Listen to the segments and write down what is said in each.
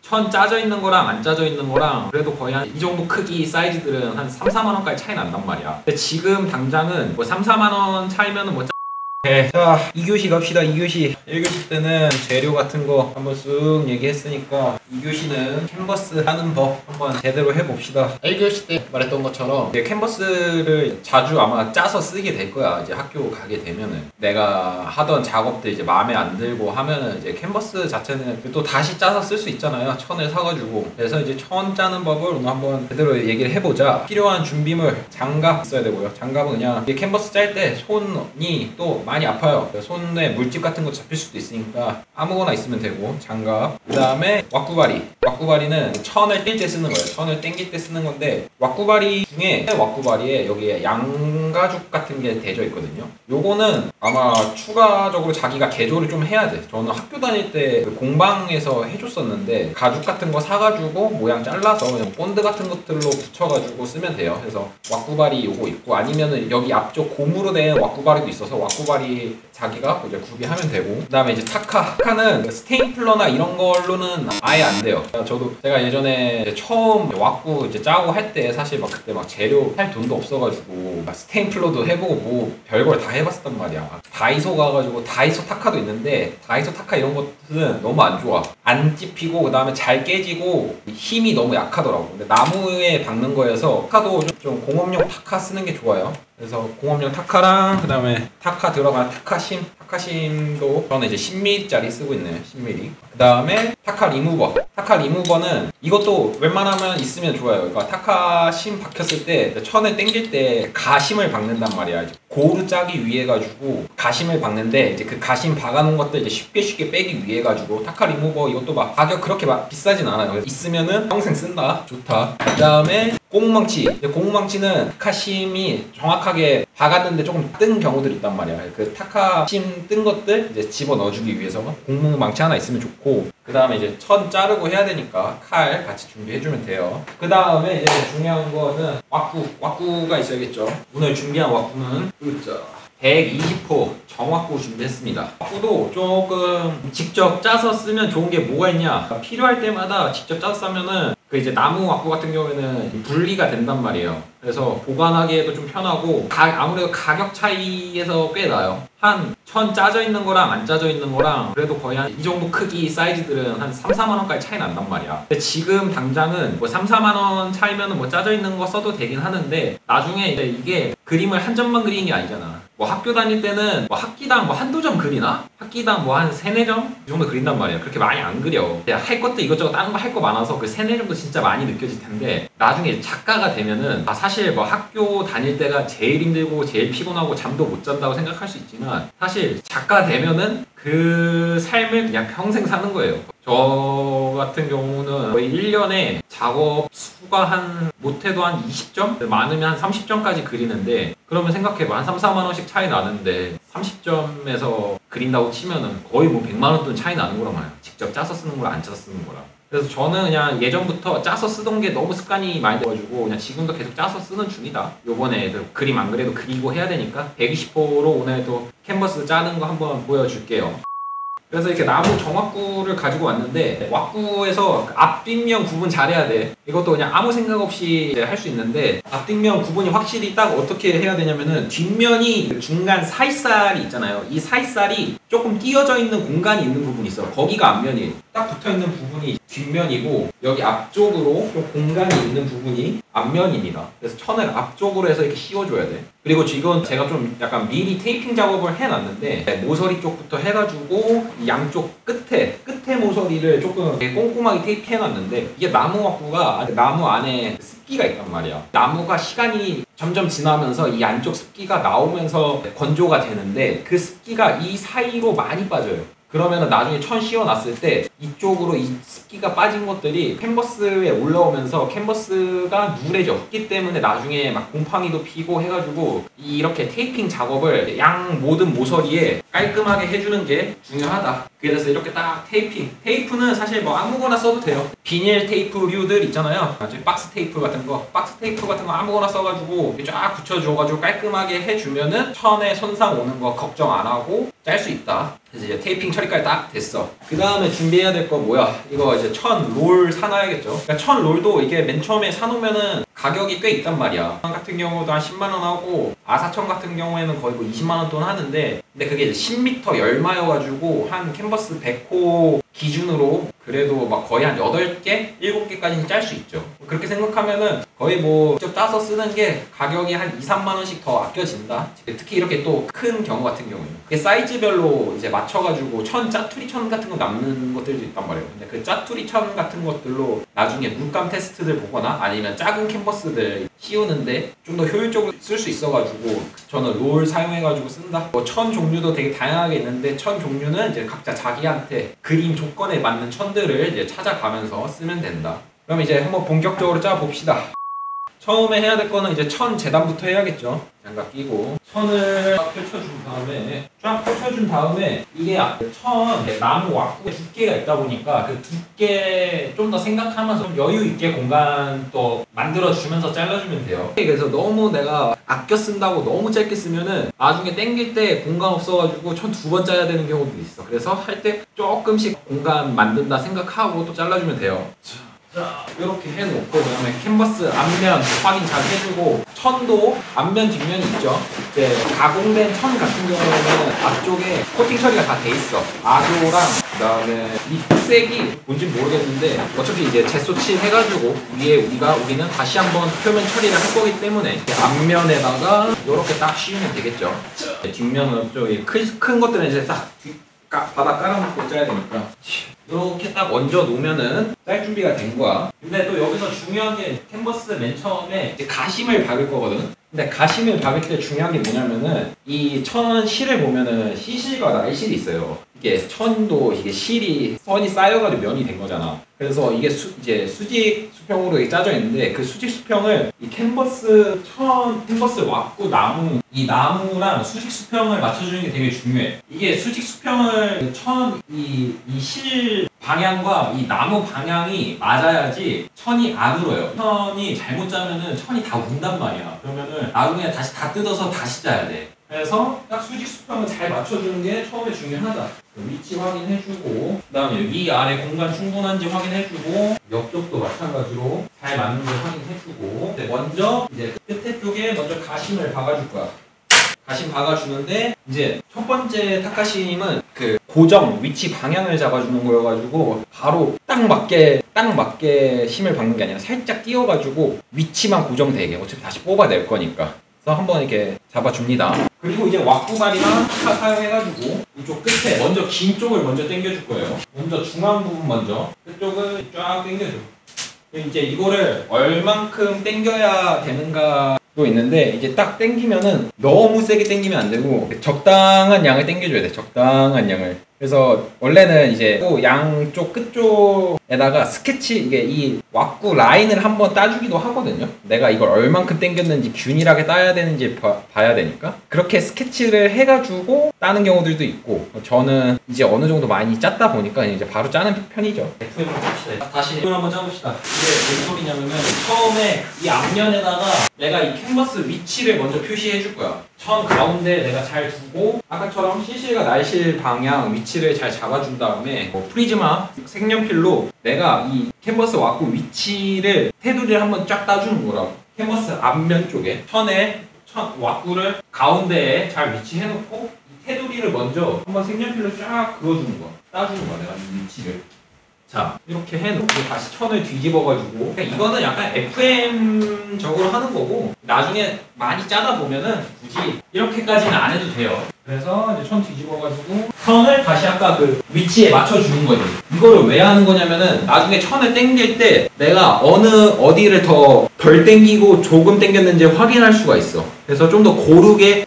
천 짜져 있는 거랑 안 짜져 있는 거랑 그래도 거의 한 이 정도 크기 사이즈들은 한 3, 4만 원까지 차이 난단 말이야. 근데 지금 당장은 뭐 3, 4만 원 차이면은 뭐 네. 자, 2교시 갑시다. 2교시 1교시 때는 재료 같은 거 한번 쓱 얘기했으니까 2교시는 캔버스 하는 법 한번 제대로 해봅시다. 1교시 때 말했던 것처럼 이제 캔버스를 자주 아마 짜서 쓰게 될 거야. 이제 학교 가게 되면은 내가 하던 작업들 이제 마음에 안 들고 하면은 이제 캔버스 자체는 또 다시 짜서 쓸 수 있잖아요. 천을 사가지고. 그래서 이제 천 짜는 법을 오늘 한번 제대로 얘기를 해보자. 필요한 준비물 장갑 있어야 되고요. 장갑은 그냥 이게 캔버스 짤 때 손이 또 많이 아파요. 손에 물집 같은 거 잡힐 수도 있으니까 아무거나 있으면 되고 장갑. 그 다음에 왁구바리. 왁구바리는 천을 뗄 때 쓰는 거예요. 천을 땡길 때 쓰는 건데 왁구바리 중에 왁구바리에 여기에 양가죽 같은 게 대져 있거든요. 요거는 아마 추가적으로 자기가 개조를 좀 해야 돼. 저는 학교 다닐 때 공방에서 해줬었는데 가죽 같은 거 사가지고 모양 잘라서 그냥 본드 같은 것들로 붙여가지고 쓰면 돼요. 그래서 왁구바리 요거 있고 아니면은 여기 앞쪽 고무로 된 왁구바리도 있어서 왁구바리 자기가 이제 구비하면 되고 그 다음에 이제 타카는 스테인플러나 이런 걸로는 아예 안 돼요. 제가 예전에 처음 왁구 이제 짜고 할 때 사실 막 그때 막 재료 할 돈도 없어가지고 스테인플러도 해보고 뭐 별걸 다 해봤었단 말이야. 다이소 가가지고 다이소 타카도 있는데 다이소 타카 이런 것들은 너무 안 좋아. 안 찝히고 그 다음에 잘 깨지고 힘이 너무 약하더라고. 근데 나무에 박는 거여서 타카도 좀 공업용 타카 쓰는 게 좋아요. 그래서 공업용 타카랑 그 다음에 타카 들어간 타카심도 저는 이제 10mm짜리 쓰고 있네요. 10mm. 그 다음에 타카 리무버. 타카 리무버는 이것도 웬만하면 있으면 좋아요. 그러니까 타카심 박혔을 때 천을 당길 때 가심을 박는단 말이야. 고루 짜기 위해 가지고 가심을 박는데 이제 그 가심 박아놓은 것들 이제 쉽게 빼기 위해 가지고 타카 리무버 이것도 막 가격 그렇게 막 비싸진 않아요. 그래서 있으면은 평생 쓴다. 좋다. 그 다음에 고무망치. 고무망치는 타카심이 정확하게 박았는데 조금 뜬 경우들이 있단 말이야. 그 타카심 뜬 것들 이제 집어 넣어주기 위해서 고무망치 하나 있으면 좋고 그 다음에 이제 천 자르고 해야 되니까 칼 같이 준비해주면 돼요. 그 다음에 이제 중요한 거는 왁구가 있어야겠죠. 오늘 준비한 왁구는 120호 정왁구 준비했습니다. 왁구도 조금 직접 짜서 쓰면 좋은 게 뭐가 있냐, 필요할 때마다 직접 짜서 쓰면은 그 이제 나무 왁구 같은 경우에는 분리가 된단 말이에요. 그래서 보관하기에도 좀 편하고 아무래도 가격 차이에서 꽤 나요. 한 천 짜져 있는 거랑 안 짜져 있는 거랑 그래도 거의 한 이 정도 크기 사이즈들은 한 3, 4만 원까지 차이 난단 말이야. 근데 지금 당장은 뭐 3, 4만 원 차이면은 뭐 짜져 있는 거 써도 되긴 하는데 나중에 이제 이게 그림을 한 점만 그리는 게 아니잖아. 뭐 학교 다닐 때는 뭐 학기당 뭐 한두 점 그리나? 학기당 뭐 한 3, 4점? 이 정도 그린단 말이야. 그렇게 많이 안 그려. 그냥 할 것도 이것저것 다른 거 할 거 많아서 그 3, 4점도 진짜 많이 느껴질 텐데 나중에 작가가 되면은 사실 뭐 학교 다닐 때가 제일 힘들고 제일 피곤하고 잠도 못 잔다고 생각할 수 있지만 사실 작가 되면은 그 삶을 그냥 평생 사는 거예요. 저 같은 경우는 거의 1년에 작업 수가 한 못해도 한 20점? 많으면 한 30점까지 그리는데 그러면 생각해봐. 한 3, 4만 원씩 차이 나는데 30점에서 그린다고 치면은 거의 뭐 100만 원 돈 차이 나는 거란 말이야. 직접 짜서 쓰는 거랑 안 짜서 쓰는 거랑. 그래서 저는 그냥 예전부터 짜서 쓰던 게 너무 습관이 많이 돼가지고 그냥 지금도 계속 짜서 쓰는 중이다. 요번에 그림 안 그래도 그리고 해야 되니까 120호로 오늘도 캔버스 짜는 거 한번 보여줄게요. 그래서 이렇게 나무 정왁구를 가지고 왔는데 왁구에서 앞뒷면 구분 잘해야 돼. 이것도 그냥 아무 생각 없이 할 수 있는데 앞뒷면 구분이 확실히 딱 어떻게 해야 되냐면은 뒷면이 중간 사이살이 있잖아요. 이 사이살이 조금 띄어져 있는 공간이 있는 부분이 있어. 거기가 앞면이에요. 딱 붙어있는 부분이 뒷면이고 여기 앞쪽으로 좀 공간이 있는 부분이 앞면입니다. 그래서 천을 앞쪽으로 해서 이렇게 씌워줘야 돼. 그리고 지금 제가 좀 약간 미리 테이핑 작업을 해놨는데 모서리 쪽부터 해가지고 양쪽 끝에 모서리를 조금 꼼꼼하게 테이핑해놨는데 이게 나무 왁구가 나무 안에 습기가 있단 말이야. 나무가 시간이 점점 지나면서 이 안쪽 습기가 나오면서 건조가 되는데 그 습기가 이 사이로 많이 빠져요. 그러면은 나중에 천 씌워놨을 때 이쪽으로 이 습기가 빠진 것들이 캔버스에 올라오면서 캔버스가 누래졌기 때문에 나중에 막 곰팡이도 피고 해가지고 이렇게 테이핑 작업을 양 모든 모서리에 깔끔하게 해주는 게 중요하다. 그래서 이렇게 딱 테이프는 사실 뭐 아무거나 써도 돼요. 비닐 테이프류들 있잖아요. 박스 테이프 같은 거 아무거나 써가지고 쫙 붙여줘가지고 깔끔하게 해주면은 천에 손상 오는 거 걱정 안 하고 짤 수 있다. 그래서 이제 테이핑 처리까지 딱 됐어. 그 다음에 준비해야 될 거 뭐야? 이거 이제 천 롤 사놔야겠죠. 그러니까 천 롤도 이게 맨 처음에 사놓으면은 가격이 꽤 있단 말이야. 같은 경우도 한 10만원 하고 아사천 같은 경우에는 거의 뭐 20만원 돈 하는데, 근데 그게 이제 10m 열마여가지고 한 캔버스 100호 기준으로 그래도 막 거의 한 8개? 7개까지는 짤 수 있죠. 그렇게 생각하면은 거의 뭐 직접 따서 쓰는 게 가격이 한 2, 3만원씩 더 아껴진다. 특히 이렇게 또 큰 경우 같은 경우는 그게 사이즈별로 이제 맞춰가지고 천 짜투리 천 같은 거 남는 것들도 있단 말이에요. 근데 그 짜투리 천 같은 것들로 나중에 물감 테스트들 보거나 아니면 작은 캔버스들 씌우는데 좀 더 효율적으로 쓸 수 있어가지고 저는 롤 사용해가지고 쓴다. 뭐 천 종류도 되게 다양하게 있는데 천 종류는 이제 각자 자기한테 그림 조건에 맞는 천들을 이제 찾아가면서 쓰면 된다. 그럼 이제 한번 본격적으로 짜 봅시다. 처음에 해야 될 거는 이제 천 재단부터 해야겠죠. 장갑 끼고 천을 쫙 펼쳐준 다음에 이게 천 나무 왁구에 두께가 있다 보니까 그 두께 좀 더 생각하면서 좀 여유 있게 공간 또 만들어 주면서 잘라주면 돼요. 그래서 너무 내가 아껴 쓴다고 너무 짧게 쓰면은 나중에 당길 때 공간 없어가지고 천 2번 짜야 되는 경우도 있어. 그래서 할 때 조금씩 공간 만든다 생각하고 또 잘라주면 돼요. 자, 이렇게 해놓고 그다음에 캔버스 앞면 확인 잘 해주고, 천도 앞면 뒷면이 있죠. 이제 가공된 천 같은 경우에는 앞쪽에 코팅 처리가 다 돼 있어. 아조랑 그다음에 이 색이 뭔지 모르겠는데 어차피 이제 제소칠 해가지고 우리는 다시 한번 표면 처리를 할 거기 때문에 앞면에다가 이렇게 딱 씌우면 되겠죠. 뒷면은 저기 큰 것들은 이제 딱 바닥 깔아놓고 짜야 되니까 이렇게 딱 얹어 놓으면은 짤 준비가 된 거야. 근데 또 여기서 중요한 게 캔버스 맨 처음에 이제 가심을 박을 거거든. 근데 가심을 박을 때 중요한 게 뭐냐면은 이 천 실을 보면은 시실과 날실이 있어요. 이게 천도 이게 실이 선이 쌓여가지고 면이 된 거잖아. 그래서 이게 이제 수직 수평으로 이렇게 짜져 있는데 그 수직 수평을 이 캔버스 왁구 나무 이 나무랑 수직 수평을 맞춰주는 게 되게 중요해. 이게 수직 수평을 이 실 방향과 이 나무 방향이 맞아야지 천이 안 울어요. 천이 잘못 짜면은 천이 다 운단 말이야. 그러면은 나중에 다시 다 뜯어서 다시 짜야 돼. 그래서 딱 수직 수평을 잘 맞춰주는 게 처음에 중요하다. 위치 확인해주고, 그 다음에 위 아래 공간 충분한지 확인해주고, 옆쪽도 마찬가지로 잘 맞는지 확인해주고, 먼저 이제 끝에 쪽에 먼저 가심을 박아줄 거야. 가심 박아주는데 이제 첫 번째 타카심은 그 고정 위치 방향을 잡아주는 거여가지고 바로 딱 맞게 심을 박는 게 아니라 살짝 띄워가지고 위치만 고정되게, 어차피 다시 뽑아낼 거니까. 그래서 한번 이렇게 잡아줍니다. 그리고 이제 왁구발이랑 피카 사용해가지고 이쪽 끝에 먼저 긴 쪽을 먼저 당겨줄 거예요. 먼저 중앙 부분 먼저 끝쪽을 쫙 당겨줘. 이제 이거를 얼만큼 당겨야 되는가 도 있는데, 이제 딱 당기면은 너무 세게 당기면 안 되고 적당한 양을 당겨줘야 돼. 적당한 양을. 그래서 원래는 이제 또 양쪽 끝쪽에다가 스케치, 이게 이 왁구 라인을 한번 따주기도 하거든요. 내가 이걸 얼만큼 당겼는지 균일하게 따야 되는지 봐야 되니까 그렇게 스케치를 해가지고 따는 경우들도 있고, 저는 이제 어느 정도 많이 짰다 보니까 이제 바로 짜는 편이죠. FM을 짭시다. 다시 FM을 한번 짜봅시다. 이게 무슨 소리냐면은 처음에 이 앞면에다가 내가 이 캔버스 위치를 먼저 표시해 줄 거야. 천 가운데 내가 잘 두고 아까처럼 시실과 날실 방향 위치를 잘 잡아준 다음에 프리즈마 색연필로 내가 이 캔버스 왁구 위치를 테두리를 한번 쫙 따주는 거라고. 캔버스 앞면 쪽에 천 왁구를 가운데에 잘 위치해 놓고 이 테두리를 먼저 한번 색연필로 쫙 그어주는 거야. 따주는 거야, 내가 이 위치를. 자, 이렇게 해놓고 다시 천을 뒤집어가지고, 그러니까 이거는 약간 FM적으로 하는 거고 나중에 많이 짜다 보면은 굳이 이렇게까지는 안 해도 돼요. 그래서 이제 천 뒤집어가지고 천을 다시 아까 그 위치에 맞춰주는 거지. 이거를 왜 하는 거냐면은 나중에 천을 당길 때 내가 어디를 더 덜 당기고 조금 당겼는지 확인할 수가 있어. 그래서 좀 더 고르게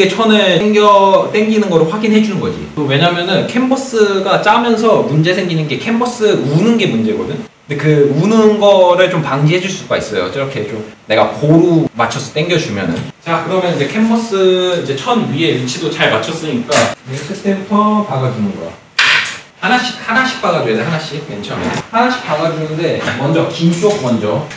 천을 당기는 거를 확인해 주는 거지. 왜냐면은 캔버스가 짜면서 문제 생기는 게 캔버스 우는 게 문제거든. 근데 그 우는 거를 좀 방지해 줄 수가 있어요. 저렇게 좀 내가 고루 맞춰서 당겨주면은. 자, 그러면 이제 캔버스 이제 천 위에 위치도 잘 맞췄으니까 끝에부터 박아주는 거야. 하나씩 박아줘야 돼. 하나씩 맨 처음에 하나씩 박아주는데 먼저 긴 쪽 먼저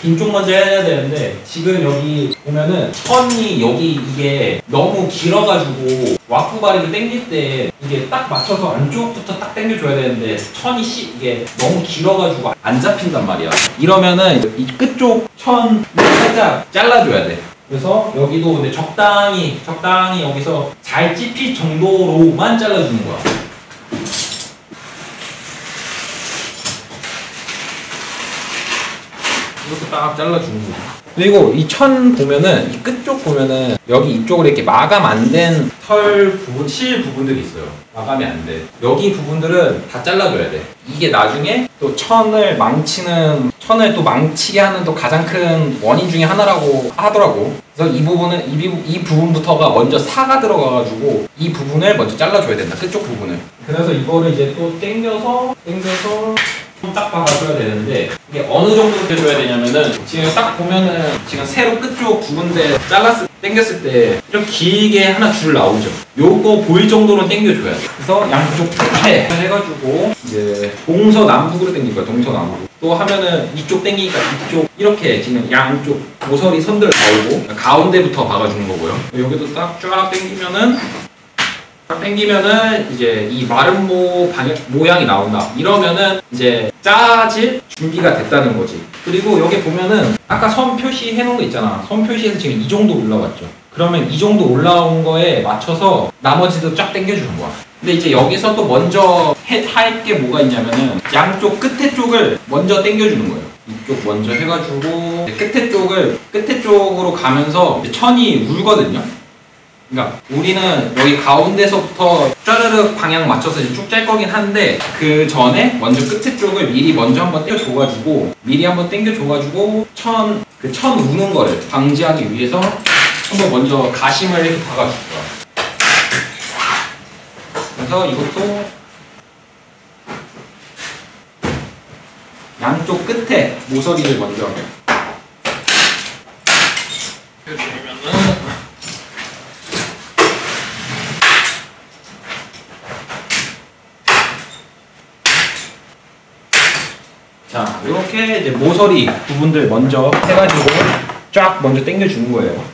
해야 되는데 지금 여기 보면은 천이 여기 이게 너무 길어가지고 왁구바리를 당길 때 이게 딱 맞춰서 안쪽부터 딱 당겨줘야 되는데 천이 이게 너무 길어가지고 안 잡힌단 말이야. 이러면은 이 끝쪽 천 살짝 잘라줘야 돼. 그래서 여기도 근데 적당히 여기서 잘 찝힐 정도로만 잘라주는 거야. 이렇게 딱 잘라주는 거야. 그리고 이 천 보면은 이 끝쪽 보면은 여기 이쪽으로 이렇게 마감 안 된 털 부분, 실 부분들이 있어요. 마감이 안 돼. 여기 부분들은 다 잘라줘야 돼. 이게 나중에 또 천을 또 망치게 하는 또 가장 큰 원인 중에 하나라고 하더라고. 그래서 이 부분부터가 먼저 사가 들어가가지고 이 부분을 먼저 잘라줘야 된다. 끝쪽 부분을. 그래서 이거를 이제 또 당겨서 딱 박아줘야 되는데 이게 어느 정도 해줘야 되냐면은 지금 딱 보면은 지금 세로 끝쪽 부분들 당겼을 때 좀 길게 하나 줄 나오죠. 요거 보일 정도로 당겨줘야 돼. 그래서 양쪽 끝에 해가지고 이제 동서남북으로 당길 거야. 동서남북. 또 하면은 이쪽 당기니까 이쪽 이렇게 지금 양쪽 모서리 선들 나오고 가운데부터 박아주는 거고요. 여기도 딱 쫙 당기면은 이제 이 마른 모양이 나온다. 이러면은 이제 짜질 준비가 됐다는 거지. 그리고 여기 보면은 아까 선 표시 해놓은 거 있잖아. 선 표시에서 지금 이 정도 올라왔죠. 그러면 이 정도 올라온 거에 맞춰서 나머지도 쫙 당겨주는 거야. 근데 이제 여기서 또 먼저 할 게 뭐가 있냐면은 양쪽 끝에 쪽을 먼저 당겨주는 거예요. 이쪽 먼저 해가지고 끝에 쪽으로 가면서 천이 울거든요. 그러니까 우리는 여기 가운데서부터 짜르륵 방향 맞춰서 쭉 짤 거긴 한데 그 전에 먼저 끝에 쪽을 미리 먼저 한번 당겨줘가지고 천 우는 거를 방지하기 위해서 한번 먼저 가심을 이렇게 박아줄 거야. 그래서 이것도 양쪽 끝에 모서리를 먼저 해주면은 자, 이렇게 이제 모서리 부분들 먼저 해가지고 쫙 먼저 당겨주는 거예요.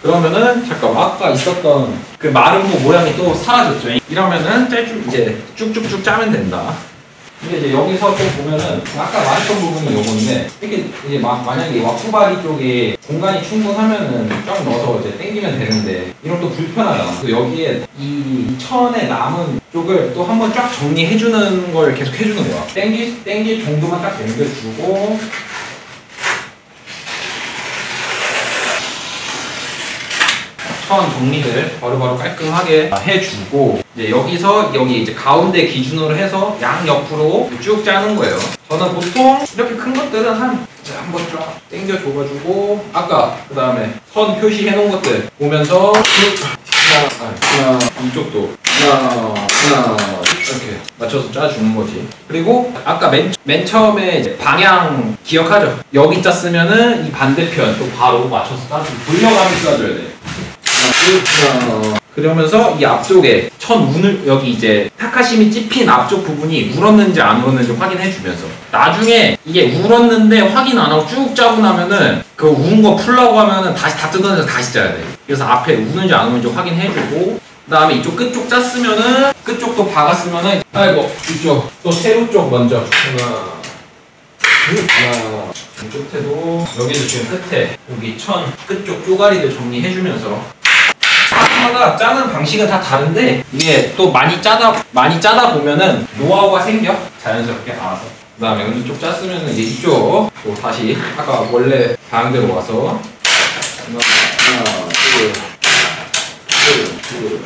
그러면은 잠깐 아까 있었던 그 마른 모양이 또 사라졌죠. 이러면은 이제 쭉쭉쭉 짜면 된다. 근데 이제 여기서 또 보면은 아까 말했던 부분이 요건데 이렇게 이제 만약에 왁구바리 쪽에 공간이 충분하면은 쫙 넣어서 이제 당기면 되는데 이러면 또 불편하잖아. 또 여기에 이 천에 남은 쪽을 또 한번 쫙 정리해주는 걸 계속 해주는 거야. 당길 정도만 딱 당겨주고 천 정리를 바로바로 깔끔하게 해주고 이제 여기서 여기 이제 가운데 기준으로 해서 양 옆으로 쭉 짜는 거예요. 저는 보통 이렇게 큰 것들은 한번 쫙 당겨줘가지고 아까 그 다음에 선 표시해 놓은 것들 보면서 하나 이쪽도 하나 이렇게 맞춰서 짜주는 거지. 그리고 아까 맨 처음에 이제 방향 기억하죠? 여기 짰으면은 이 반대편 또 바로 맞춰서 짜주고 돌려가면서 짜줘야 돼. 그러면서 이 앞쪽에 여기 이제 타카심이 찝힌 앞쪽 부분이 울었는지 안 울었는지 확인해주면서 나중에 이게 울었는데 확인 안 하고 쭉 짜고 나면은 그 우는 거 풀라고 하면은 다시 다 뜯어내서 다시 짜야 돼. 그래서 앞에 우는지 안 우는지 확인해주고 그 다음에 이쪽 끝쪽 짰으면은 끝쪽도 박았으면은 아이고 이쪽 또 세로 쪽 먼저 하나 끝에도 여기도 지금 끝에 여기 천 끝쪽 쪼가리들 정리해주면서 하나마다 짜는 방식은 다 다른데 이게 또 많이 짜다 보면은 노하우가 생겨. 자연스럽게 알아서. 그 다음에 이쪽 짰으면은 이제 이쪽 또 다시 아까 원래 방향대로 와서 하나 둘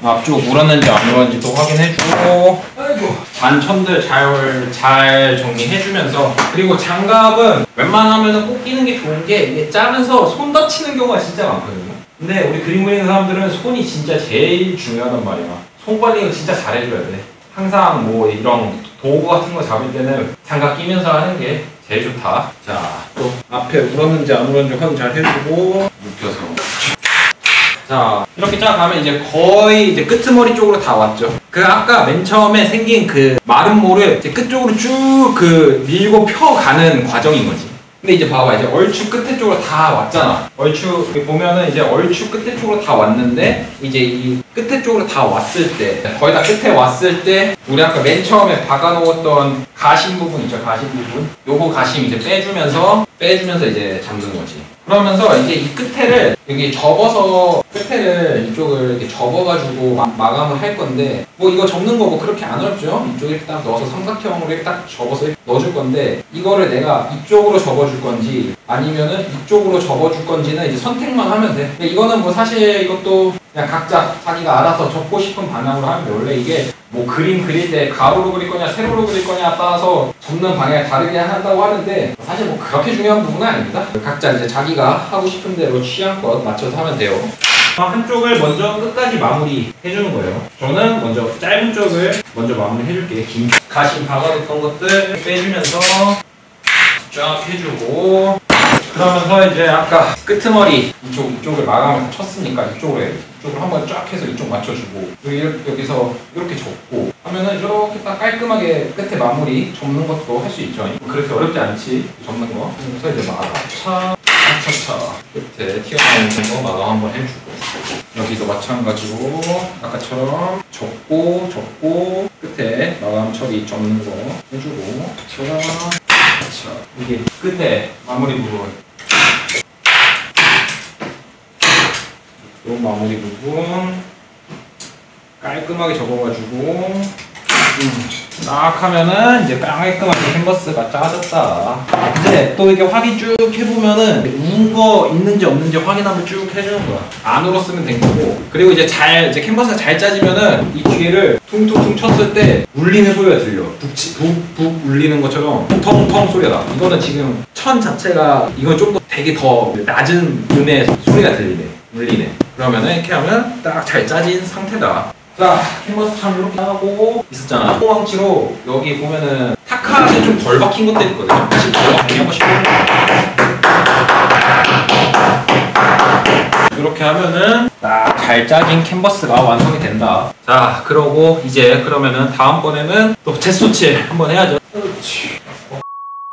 앞쪽 울었는지 안 울었는지 또 확인해주고 아이고 잔천들 잘 정리해주면서 그리고 장갑은 웬만하면은 꼭 끼는 게 좋은 게 이게 짜면서 손 다치는 경우가 진짜 많거든요. 근데 우리 그림 그리는 사람들은 손이 진짜 제일 중요하단 말이야. 손 관리를 진짜 잘해줘야 돼. 항상 뭐 이런 도구 같은 거 잡을 때는 장갑 끼면서 하는 게 제일 좋다. 자, 또 앞에 울었는지 안 울었는지 확인 잘 해주고 눕혀서 자, 이렇게 쫙 가면 이제 거의 이제 끄트머리 쪽으로 다 왔죠. 그 아까 맨 처음에 생긴 그 마른 모를 이제 끝쪽으로 쭉 그 밀고 펴가는 과정인 거지. 근데 이제 봐봐, 이제 얼추 끝에 쪽으로 다 왔잖아. 얼추 보면은 이제 얼추 끝에 쪽으로 다 왔는데, 이제 이 끝에 쪽으로 다 왔을 때, 거의 다 끝에 왔을 때 우리 아까 맨 처음에 박아놓았던 가심 부분 있죠, 가심 부분. 요거 가심 이제 빼주면서 이제 잡는 거지. 그러면서 이제 이 끝에를 여기 접어서 끝에를 이쪽을 이렇게 접어가지고 마감을 할 건데, 뭐 이거 접는 거 뭐 그렇게 안 어렵죠? 이쪽에 딱 넣어서 삼각형으로 이렇게 딱 접어서 이렇게 넣어줄 건데, 이거를 내가 이쪽으로 접어줄 건지 아니면은 이쪽으로 접어줄 건지는 이제 선택만 하면 돼. 근데 이거는 뭐 사실 이것도 그냥 각자 자기가 알아서 접고 싶은 방향으로 하면 돼. 원래 이게 뭐 그림 그릴 때 가로로 그릴 거냐 세로로 그릴 거냐 따라서 접는 방향이 다르게 한다고 하는데, 사실 뭐 그렇게 중요한 부분은 아닙니다. 각자 이제 자기가 하고 싶은 대로 취향껏 맞춰서 하면 돼요. 한쪽을 먼저 끝까지 마무리 해주는 거예요. 저는 먼저 짧은 쪽을 먼저 마무리 해줄게요. 긴 가심 박아뒀던 것들 빼주면서 쫙 해주고, 그러면서 이제 아까 끄트머리 이쪽을 마감을 쳤으니까 이쪽으로 한번 쫙 해서 이쪽 맞춰주고, 여기서 이렇게 접고 하면은 이렇게 딱 깔끔하게 끝에 마무리 접는 것도 할 수 있죠. 그렇게 어렵지 않지, 접는 거. 그래서 이제 마감 차차차 끝에 튀어나오는 거 마감 한번 해주고, 여기도 마찬가지로 아까처럼 접고 끝에 마감 처리 접는 거 해주고, 자, 이게 끝에 마무리 부분, 요 마무리 부분 깔끔하게 접어가지고 딱 하면은 이제 깔끔하게 캔버스가 짜졌다. 이제 또 이렇게 확인 쭉 해보면은 운 거 있는지 없는지 확인 한번 쭉 해주는 거야. 안으로 쓰면 된 거고, 그리고 이제 이제 캔버스가 잘 짜지면은 이 뒤에를 퉁퉁퉁 쳤을 때 울리는 소리가 들려. 북 울리는 것처럼 텅텅 소리가 나. 이거는 지금 천 자체가 이건 좀 더 되게 더 낮은 음의 소리가 울리네. 그러면은 이렇게 하면 딱 잘 짜진 상태다. 자, 캔버스 참 이렇게 하고 있었잖아. 콩망치로 여기 보면은 타카한테 좀 덜 박힌 것들 있거든요. 다시 덜 박힌 한 번씩 이렇게 하면은 딱 잘 짜진 캔버스가 완성이 된다. 자, 그러고 이제 그러면은 다음번에는 또 젯소칠 한번 해야죠. 그렇지.